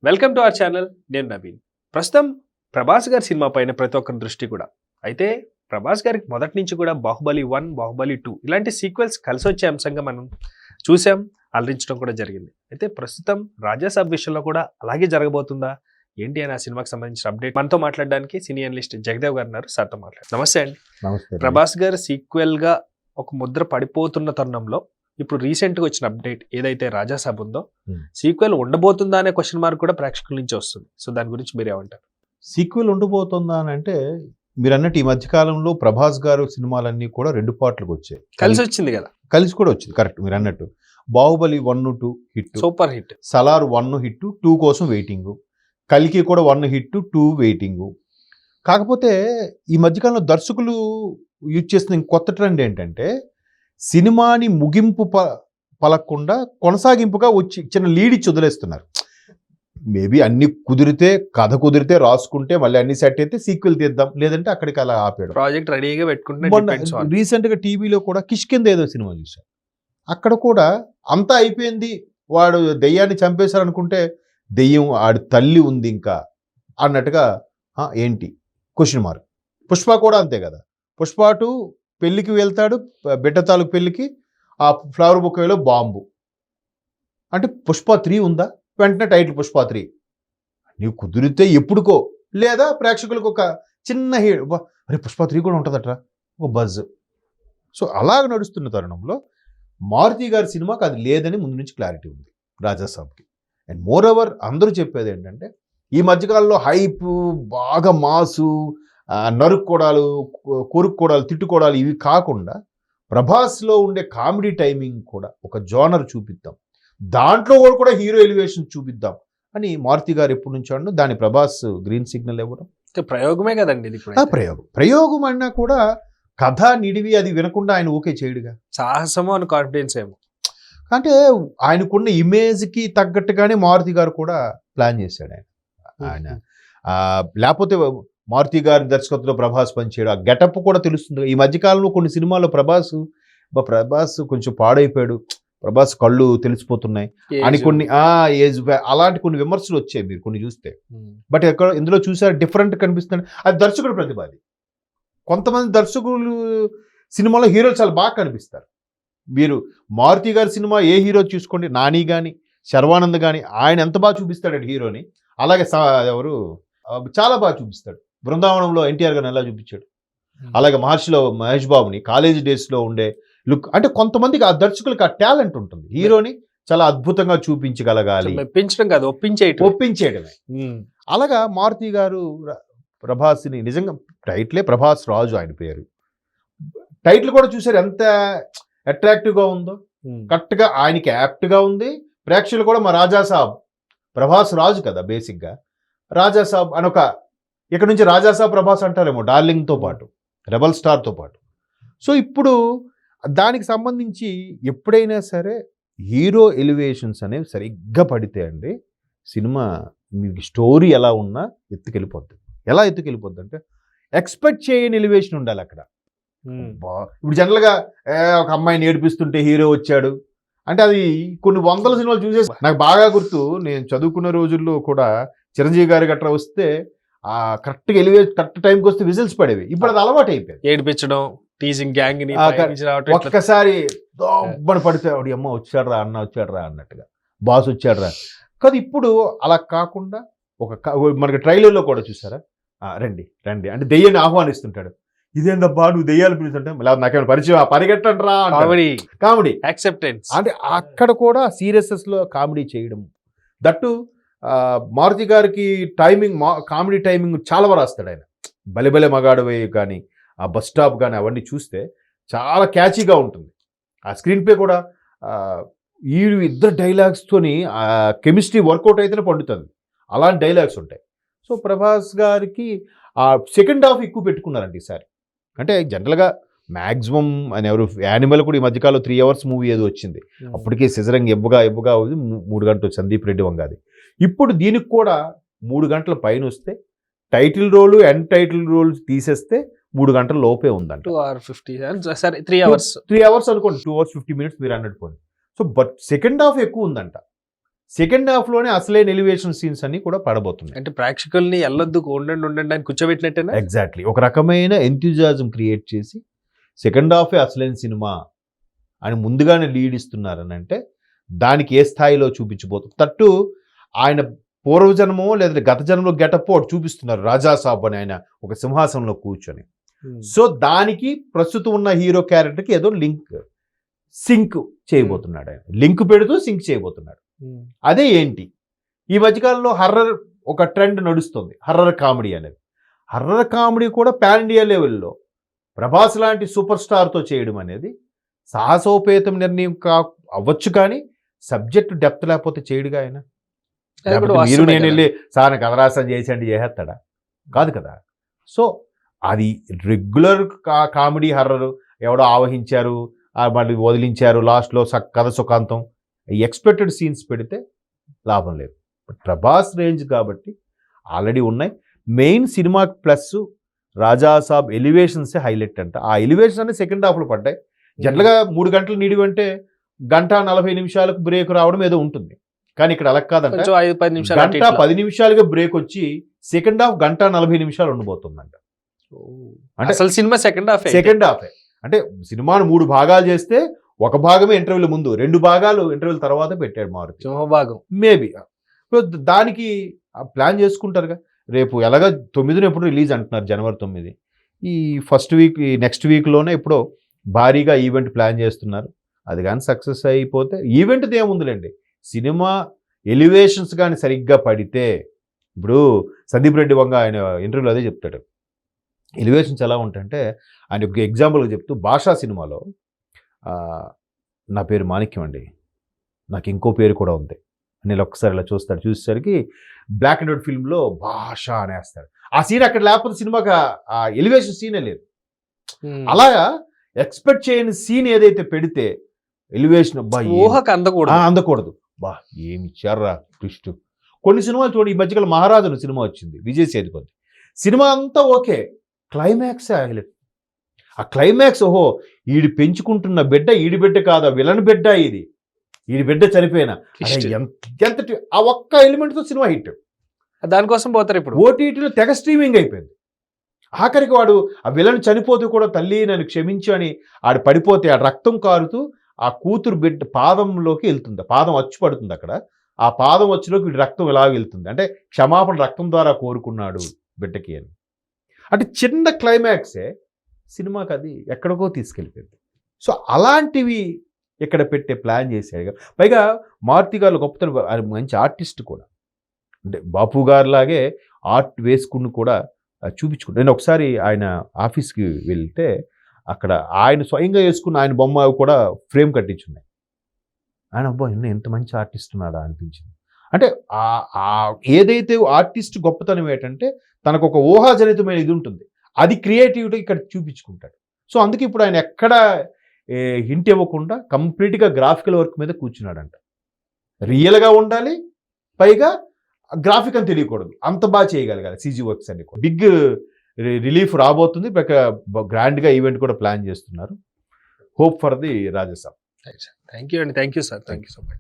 Welcome to our channel. నేను నవీన్. ప్రస్తుతం ప్రభాస్ గారి సినిమా పైన ప్రతి ఒక్కరి దృష్టి కూడా. అయితే ప్రభాస్ గారికి మొదటి నుంచి కూడా బాహుబలి 1, బాహుబలి 2 ఇలాంటి సీక్వెల్స్ కలిసి వచ్చే అంశంగా మనం చూసాం, అలరించడం కూడా జరిగింది. అయితే ప్రస్తుతం రాజాసాబ్ విషయంలో కూడా అలాగే జరగబోతుందా ఏంటి అని ఆ సినిమాకి సంబంధించిన అప్డేట్ మనతో మాట్లాడడానికి సినీ అనలిస్ట్ జగదేవ్ గారు ఉన్నారు. సార్తో మాట్లాడారు. నమస్తే అండి. నమస్తే. ప్రభాస్ గారు సీక్వెల్ గా ఒక ముద్ర పడిపోతున్న తరుణంలో ఇప్పుడు రీసెంట్ గా వచ్చిన అప్డేట్ ఏదైతే రాజాసాబ్ ఉందో సీక్వెల్ ఉండబోతుందా అనే క్వశ్చన్ మార్క్ కూడా ప్రేక్షకుల నుంచి వస్తుంది. సో దాని గురించి మీరు ఏమంటారు? సీక్వెల్ ఉండబోతుందా అని అంటే మీరు అన్నట్టు ఈ మధ్యకాలంలో ప్రభాస్ గారు సినిమాలన్నీ కూడా 2 పార్ట్లకు వచ్చాయి. కలిసి వచ్చింది కదా. కలిసి కూడా వచ్చింది. కరెక్ట్ మీరు అన్నట్టు. Baahubali 1, 2 hit, super hit. Salaar 1 hit, 2 కోసం వెయిటింగ్. కల్కి కూడా 1 హిట్, 2 వెయిటింగ్. కాకపోతే ఈ మధ్యకాలంలో దర్శకులు యూజ్ చేస్తున్న కొత్త ట్రెండ్ ఏంటంటే సినిమాని ముగింపు పలకకుండా కొనసాగింపుగా వచ్చి చిన్న లీడ్ ఇచ్చి వదిలేస్తున్నారు. మేబీ అన్ని కుదిరితే, కథ కుదిరితే రాసుకుంటే మళ్ళీ అన్ని సెట్ అయితే సీక్వెల్ తీద్దాం, లేదంటే అక్కడికి అలా ఆపేయడం. ప్రాజెక్ట్ రెడీగా పెట్టుకుంటే రీసెంట్ గా టీవీలో కూడా కిష్కింద ఏదో సినిమా చూసాం. అక్కడ కూడా అంతా అయిపోయింది, వాడు దెయ్యాన్ని చంపేశారు అనుకుంటే దెయ్యం ఆడి తల్లి ఉంది ఇంకా అన్నట్టుగా ఏంటి క్వశ్చన్ మార్క్. పుష్ప కూడా అంతే కదా. పుష్ప 2 పెళ్లికి వెళ్తాడు, బిడ్డ తాలూకు పెళ్లికి, ఆ ఫ్లవర్ బొకేలో బాంబు. అంటే పుష్ప 3 ఉందా? వెంటనే టైటిల్ పుష్ప 3. నీవు కుదిరితే ఎప్పుడుకో, లేదా ప్రేక్షకులకు ఒక చిన్న అరే పుష్ప 3 కూడా ఉంటుందట్రా ఒక బజ్. సో అలాగ నడుస్తున్న తరుణంలో మారుతి గారి సినిమాకి అది లేదని ముందు నుంచి క్లారిటీ ఉంది రాజాసాబ్కి. అండ్ మోర్ ఓవర్ అందరూ చెప్పేది ఏంటంటే ఈ మధ్యకాలంలో హైప్, బాగా మాసు, నరుక్కోడాలు, కొరుక్కోడాలు, తిట్టుకోడాలు ఇవి కాకుండా ప్రభాస్లో ఉండే కామెడీ టైమింగ్ కూడా ఒక జోనర్ చూపిద్దాం, దాంట్లో కూడా హీరో ఎలివేషన్ చూపిద్దాం అని మారుతి గారు ఎప్పటి నుంచో అన్న దాని ప్రభాస్ గ్రీన్ సిగ్నల్ ఇవ్వడం ప్రయోగమే కదండి ఇది. ప్రయోగం అన్నా కూడా కథ నిడివి అది వినకుండా ఆయన ఓకే చేయడుగా. సాహసము అని కాన్ఫిడెన్స్ ఏమో. అంటే ఆయనకున్న ఇమేజ్కి తగ్గట్టుగానే మారుతి గారు కూడా ప్లాన్ చేశాడు ఆయన. లేకపోతే మారుతి గారి దర్శకత్వంలో ప్రభాస్ పనిచేయడం, ఆ గెటప్ కూడా తెలుస్తుంది. ఈ మధ్యకాలంలో కొన్ని సినిమాల్లో ప్రభాస్ కొంచెం పాడైపోయాడు, ప్రభాస్ కళ్ళు తెలిసిపోతున్నాయి అని కొన్ని ఏజ్ అలాంటి కొన్ని విమర్శలు వచ్చాయి మీరు కొన్ని చూస్తే. బట్ ఎక్కడ ఇందులో చూసారు డిఫరెంట్ కనిపిస్తుంది. అది దర్శకుడు ప్రతిభ. అది కొంతమంది దర్శకులు సినిమాలో హీరోలు చాలా బాగా కనిపిస్తారు. మీరు మారుతి గారి సినిమా ఏ హీరో చూసుకోండి, నాని కానీ శర్వానంద్ కానీ, ఆయన ఎంత బాగా చూపిస్తాడు హీరోని. అలాగే ఎవరు చాలా బాగా చూపిస్తాడు. బృందావనంలో ఎన్టీఆర్ గారిని ఎలా చూపించాడు, అలాగే మహర్షిలో మహేష్ బాబుని కాలేజీ డేస్లో ఉండే లుక్. అంటే కొంతమందికి ఆ దర్శకులకు ఆ టాలెంట్ ఉంటుంది, హీరోని చాలా అద్భుతంగా చూపించగలగాలి, మెప్పించడం కాదు ఒప్పించేయడమే. అలాగా మారుతి గారు ప్రభాస్ని నిజంగా టైటిలే ప్రభాస్ రాజు ఆయన పేరు. టైటిల్ కూడా చూసారు ఎంత అట్రాక్టివ్గా ఉందో. కరెక్ట్గా ఆయనకి యాప్ట్గా ఉంది. ప్రేక్షకులు కూడా మా రాజాసాబ్, ప్రభాస్ రాజు కదా బేసిక్గా, రాజాసాబ్ అనొక ఇక్కడ నుంచి రాజాసాబ్ ప్రభాస్ అంటారేమో డార్లింగ్తో పాటు, రెబల్ స్టార్తో పాటు. సో ఇప్పుడు దానికి సంబంధించి ఎప్పుడైనా సరే హీరో ఎలివేషన్స్ అనేవి సరిగ్గా పడితే అండి సినిమా మీకు స్టోరీ ఎలా ఉన్నా ఎత్తుకెళ్ళిపోద్ది. ఎలా ఎత్తుకెళ్ళిపోద్ది అంటే ఎక్స్పెక్ట్ చేయని ఎలివేషన్ ఉండాలి అక్కడ. ఇప్పుడు జనరల్గా ఒక అమ్మాయిని ఏడిపిస్తుంటే హీరో వచ్చాడు అంటే అది కొన్ని వందల సినిమాలు చూసేసి నాకు బాగా గుర్తు. నేను చదువుకున్న రోజుల్లో కూడా చిరంజీవి గారి గట్రా వస్తే కరెక్ట్గా ఎలివేట్ కరెక్ట్ టైంకి వస్తే విజిల్స్ పడేవి. ఇప్పుడు అది అలవాటు అయిపోయింది. ఏడిపించడం, టీజింగ్ గ్యాంగ్ ని ఒక్కసారి దోబ్బని పడితే ఆవిడ అమ్మ వచ్చాడరా, అన్న వచ్చాడరా అన్నట్టుగా, బాస్ వచ్చాడరా. కాదు ఇప్పుడు అలా కాకుండా మనకి ట్రైలర్లో కూడా చూసారా, రండి రండి అంటే దెయ్యాన్ని ఆహ్వానిస్తుంటాడు. ఇదేందబ్బా నువ్వు దెయ్యాలు పిలుస్తుంటే నాకేమైనా పరిచయం, పరిగెట్టండి రా, కామెడీ యాక్సెప్టెన్స్. అంటే అక్కడ కూడా సీరియస్నెస్లో కామెడీ చేయడం. దట్టు మారుతి గారికి టైమింగ్, కామెడీ టైమింగ్ చాలా బాగా రాస్తాడు ఆయన. బలెబలె మగాడవే కానీ, ఆ బస్ స్టాప్ కానీ అవన్నీ చూస్తే చాలా క్యాచీగా ఉంటుంది. ఆ స్క్రీన్ ప్లే కూడా ఈ ఇద్దరు డైలాగ్స్తోని కెమిస్ట్రీ వర్కౌట్ అయితేనే పండుతుంది. అలాంటి డైలాగ్స్ ఉంటాయి. సో ప్రభాస్ గారికి ఆ సెకండ్ హాఫ్ ఎక్కువ పెట్టుకున్నారండి ఈసారి. అంటే జనరల్గా మ్యాక్సిమం అని ఎవరు యానిమల్ కూడా ఈ మధ్యకాలంలో 3 hours మూవీ ఏదో వచ్చింది. అప్పటికే సిజరంగ్ ఎవ్వగా 3 గంటలు సందీప్ రెడ్డి వంగాది. ఇప్పుడు దీనికి కూడా 3 గంటల పైన వస్తే title role, and title role తీసేస్తే 3 గంటల లోపే ఉందంట. 2 hours 50 సరే 3 hours 3 hours అనుకోండి, 2 hours 50 minutes మీరు అన్నట్టు పోనీ. సో బట్ సెకండ్ హాఫ్ ఎక్కువ ఉందంట. సెకండ్ హాఫ్లోనే అసలైన ఎలివేషన్ సీన్స్ అన్ని కూడా పడబోతున్నాయి. అంటే ప్రేక్షకుల్ని ఎల్లొద్దు ఉండండి అని కూర్చోబెట్టినట్టేనా? ఎగ్జాక్ట్లీ, ఒక రకమైన ఎంథ్యూజియాజం క్రియేట్ చేసి సెకండ్ హాఫే అసలైన సినిమా అని ముందుగానే లీడ్ ఇస్తున్నారని అంటే దానికి ఏ స్థాయిలో చూపించబోతుంది. తట్టు ఆయన పూర్వజన్మో లేదా గత జన్మలో గెటప్ ఒకటి చూపిస్తున్నారు, రాజా సాబ్ అని, ఆయన ఒక సింహాసనంలో కూర్చొని. సో దానికి ప్రస్తుతం ఉన్న హీరో క్యారెక్టర్కి ఏదో సింక్ చేయబోతున్నాడు ఆయన, లింక్ పెడుతూ సింక్ చేయబోతున్నాడు. అదే ఏంటి, ఈ మధ్యకాలంలో హర్రర్ ఒక ట్రెండ్ నడుస్తుంది, హర్రర్ కామెడీ అనేది. హర్రర్ కామెడీ కూడా పాన్ ఇండియా లెవెల్లో ప్రభాస్ లాంటి సూపర్ స్టార్తో చేయడం అనేది సాహసోపేతం నిర్ణయం అవ్వచ్చు, కానీ సబ్జెక్ట్ డెప్త్ లేకపోతే చేయడుగా ఆయన. మీరు నేను వెళ్ళి సార్ కథరాసం చేసేయండి చేసేస్తాడా? కాదు కదా. సో అది రెగ్యులర్ కామెడీ హర్రర్, ఎవడో ఆవహించారు మళ్ళీ వదిలించారు లాస్ట్లో కథ సుఖాంతం, ఎక్స్పెక్టెడ్ సీన్స్ పెడితే లాభం లేదు. ప్రభాస్ రేంజ్ కాబట్టి ఆల్రెడీ ఉన్నాయి. మెయిన్ సినిమా ప్లస్ రాజాసాబ్ ఎలివేషన్సే హైలైట్ అంట. ఆ ఎలివేషన్ అనేది సెకండ్ హాఫ్లో పడ్డాయి. జనరల్గా 3 గంటలు నిడివి అంటే 1:40 బ్రేక్ రావడం ఏదో ఉంటుంది, కానీ ఇక్కడ అలా కాదంట. 1:10 నిమిషాలుగా బ్రేక్ వచ్చి సెకండ్ హాఫ్ 1:40 ఉండబోతుందంట. అంటే అసలు సినిమా సెకండ్ హాఫే అంటే సినిమాను 3 భాగాలు చేస్తే ఒక భాగమే ఇంటర్వ్యూల ముందు, 2 భాగాలు ఇంటర్వ్యూల తర్వాత పెట్టాడు మారుతి. భాగం మేబీ దానికి ప్లాన్ చేసుకుంటారుగా. రేపు ఎలాగా 9న ఎప్పుడు రిలీజ్ అంటున్నారు, జనవరి 9. ఈ ఫస్ట్ వీక్, నెక్స్ట్ వీక్లోనే ఎప్పుడో భారీగా ఈవెంట్ ప్లాన్ చేస్తున్నారు. అది కానీ సక్సెస్ అయిపోతే ఈవెంట్ది ఏముందిలేండి, సినిమా ఎలివేషన్స్ కానీ సరిగ్గా పడితే, ఇప్పుడు సందీప్ రెడ్డి వంగ ఆయన ఇంటర్వ్యూలో అదే చెప్తాడు, ఎలివేషన్స్ ఎలా ఉంటాయంటే, ఆయన ఒక ఎగ్జాంపుల్గా చెప్తూ, భాషా సినిమాలో నా పేరు మాణిక్యం అండి, నాకు ఇంకో పేరు కూడా ఉంది నేను ఒక్కసారి ఇలా చూస్తాడు, చూసేసరికి బ్లాక్ అండ్ వైట్ ఫిల్మ్లో భాష అనేస్తాడు. ఆ సీన్ అక్కడ లేకపోతే సినిమాకి ఆ ఎలివేషన్ సీనే లేదు. అలాగా ఎక్స్పెక్ట్ చేయని సీన్ ఏదైతే పెడితే ఎలివేషన్ అందకూడదు. బా ఏమి ఇచ్చారా ట్విస్ట్. కొన్ని సినిమాలు చూడండి, ఈ మధ్యకాలం మహారాజును సినిమా వచ్చింది, విజయ్ సేతుపతి సినిమా అంతా ఓకే, క్లైమాక్స్ హైలైట్. ఆ క్లైమాక్స్, ఓహో ఈడి పెంచుకుంటున్న బిడ్డ ఈడి బిడ్డ కాదా, విలన్ బిడ్డ ఇది, ఈడి బిడ్డ చనిపోయినా ఎంత ఆ ఒక్క ఎలిమెంట్తో సినిమా హిట్. దానికోసం పోతారు. ఇప్పుడు ఓటీటీలో తెగ స్ట్రీమింగ్ అయిపోయింది. ఆఖరికి వాడు ఆ విలన్ చనిపోతూ కూడా తల్లి నన్ను క్షమించు అని ఆడు పడిపోతే ఆ రక్తం కారుతూ ఆ కూతురు బిడ్డ పాదంలోకి వెళ్తుంది, పాదం అచ్చు పడుతుంది అక్కడ, ఆ పాదం అచ్చులోకి వీడి రక్తం ఎలా వెళ్తుంది అంటే క్షమాపణ రక్తం ద్వారా కోరుకున్నాడు బిడ్డకి అని. అంటే చిన్న క్లైమాక్సే సినిమాకి అది ఎక్కడికో తీసుకెళ్ళిపోయింది. సో అలాంటివి ఇక్కడ పెట్టే ప్లాన్ చేశాడు. పైగా మారుతి గారు గొప్పతనం, ఆయన మంచి ఆర్టిస్ట్ కూడా, అంటే బాపు గారు లాగే ఆర్ట్ వేసుకుని కూడా చూపించుకుంటాను. నేను ఒకసారి ఆయన ఆఫీస్కి వెళ్తే అక్కడ ఆయన స్వయంగా వేసుకున్న ఆయన బొమ్మ కూడా ఫ్రేమ్ కట్టించున్నాయి. ఆయన అబ్బా ఎంత మంచి ఆర్టిస్ట్ ఉన్నాడా అనిపించింది. అంటే ఏదైతే ఆర్టిస్ట్ గొప్పతనం ఏంటంటే తనకు ఒక ఊహాజనితమైన ఇది ఉంటుంది, అది క్రియేటివిటీ ఇక్కడ చూపించుకుంటాడు. సో అందుకే ఇప్పుడు ఆయన ఎక్కడ హింట్ ఇవ్వకుండా కంప్లీట్గా గ్రాఫికల్ వర్క్ మీద కూర్చున్నాడంట. రియల్గా ఉండాలి, పైగా గ్రాఫిక్ అని తెలియకూడదు, అంత బాగా చేయగలగాలి సీజీ వర్క్స్ అన్ని. బిగ్ రిలీఫ్ రాబోతుంది, గ్రాండ్గా ఈవెంట్ కూడా ప్లాన్ చేస్తున్నారు. Hope for the Rajasaab. Thank you అండి, thank you sir, thank you so much.